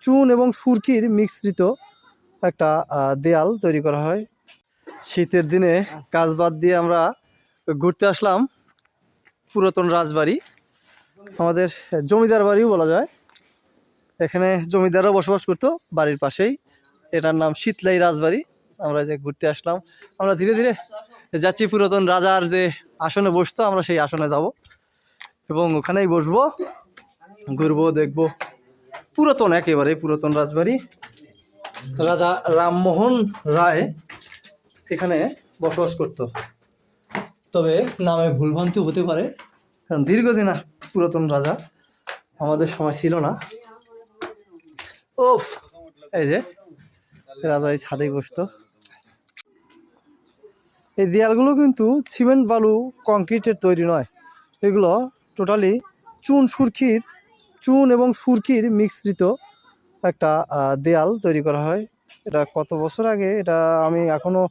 চুন এবং সুরকির মিশ্রিত একটা দেয়াল তৈরি করা হয়। শীতের দিনে কাজ বাদ দিয়ে আমরা ঘুরতে আসলাম পুরাতন রাজবাড়ি, আমাদের জমিদার বাড়িও বলা যায়। এখানে জমিদাররা বসবাস করতো বাড়ির পাশেই। এটার নাম শীতলাই রাজবাড়ি। আমরা যে ঘুরতে আসলাম, আমরা ধীরে ধীরে যাচ্ছি পুরাতন রাজার যে আসনে বসতো, আমরা সেই আসনে যাব এবং ওখানেই বসবো, ঘুরবো, দেখবো। পুরাতন, একেবারে পুরাতন রাজবাড়ি। রাজা রামমোহন রায় এখানে বসবাস করত, তবে নামে ভুলভ্রান্তি হতে পারে, কারণ দীর্ঘদিন পুরাতন রাজা, আমাদের সময় ছিল না। ওফ, এই যে রাজা এই ছাদে বসতো। এই দেয়ালগুলো কিন্তু সিমেন্ট বালু কংক্রিটের তৈরি নয়, এগুলো টোটালি চুন এবং সুরকির মিশ্রিত একটা দেয়াল তৈরি করা হয়। এটা কত বছর আগে এটা আমি এখনও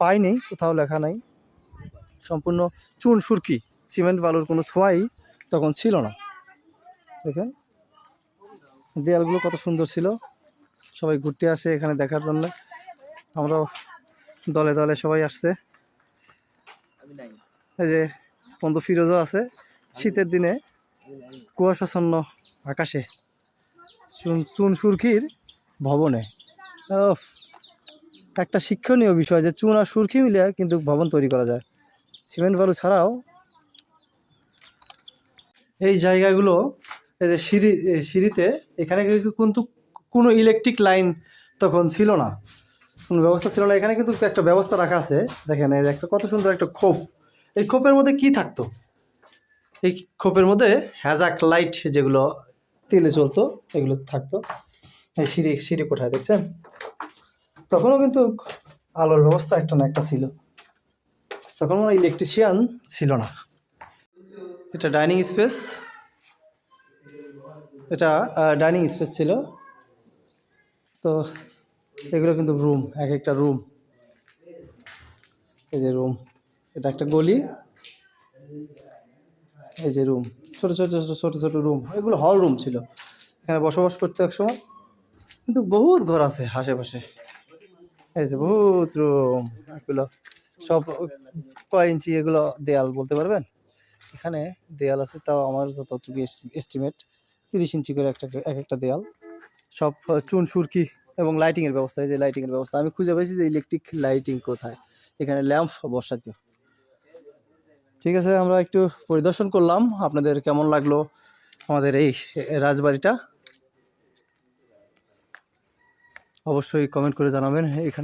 পাইনি, কোথাও লেখা নাই। সম্পূর্ণ চুন সুরকি, সিমেন্ট বালুর কোনো ছোঁয়াই তখন ছিল না। দেখেন দেয়ালগুলো কত সুন্দর ছিল। সবাই ঘুরতে আসে এখানে দেখার জন্য, আমরাও দলে দলে সবাই আসছে। এই যে বন্ধু ফিরোজও আছে। শীতের দিনে কুয়াশাচ্ছন্ন আকাশে চুন সুরকির ভবনে একটা শিক্ষণীয় বিষয় যে চুন আর সুরকি মিলে কিন্তু ভবন তৈরি করা যায়, সিমেন্ট বালু ছাড়াও। এই জায়গাগুলো, এই যে সিঁড়িতে এখানে কিন্তু কোনো ইলেকট্রিক লাইন তখন ছিল না, কোনো ব্যবস্থা ছিল না। এখানে কিন্তু একটা ব্যবস্থা রাখা আছে, দেখেন এই যে একটা কত সুন্দর একটা খোপ। এই খোপের মধ্যে কি থাকতো? এই খোপের মধ্যে হ্যাজাক লাইট, যেগুলো তেলে চলতো, এগুলো থাকতো। এই সিঁড়ি কোঠায় দেখছেন, তখনও কিন্তু আলোর ব্যবস্থা একটা না একটা ছিল, তখন কোনো ইলেকট্রিশিয়ান ছিল না। এটা ডাইনিং স্পেস, এটা ডাইনিং স্পেস ছিল। তো এগুলো কিন্তু রুম, এক একটা রুম। এই যে রুম, এটা একটা গলি, এই যে রুম, ছোট ছোট ছোট ছোট রুম, এগুলো হল রুম ছিল। এখানে বসবাস করতে এক সময়, কিন্তু বহুত ঘর আছে আশেপাশে। এই যে বহুত রুম, এগুলো সব কয় ইঞ্চি এগুলো দেয়াল বলতে পারবেন? এখানে দেয়াল আছে, তাও আমার যতটুকু এস্টিমেট 30 ইঞ্চি করে এক একটা দেয়াল। সব চুন সুরকি এবং লাইটিংয়ের ব্যবস্থা। এই যে লাইটিংয়ের ব্যবস্থা আমি খুঁজে পেয়েছি যে ইলেকট্রিক লাইটিং কোথায়, এখানে ল্যাম্প বসাতে। ঠিক আছে, আমরা একটু পরিদর্শন করলাম। আপনাদের কেমন লাগলো আমাদের এই রাজবাড়িটা অবশ্যই কমেন্ট করে জানাবেন। এখানে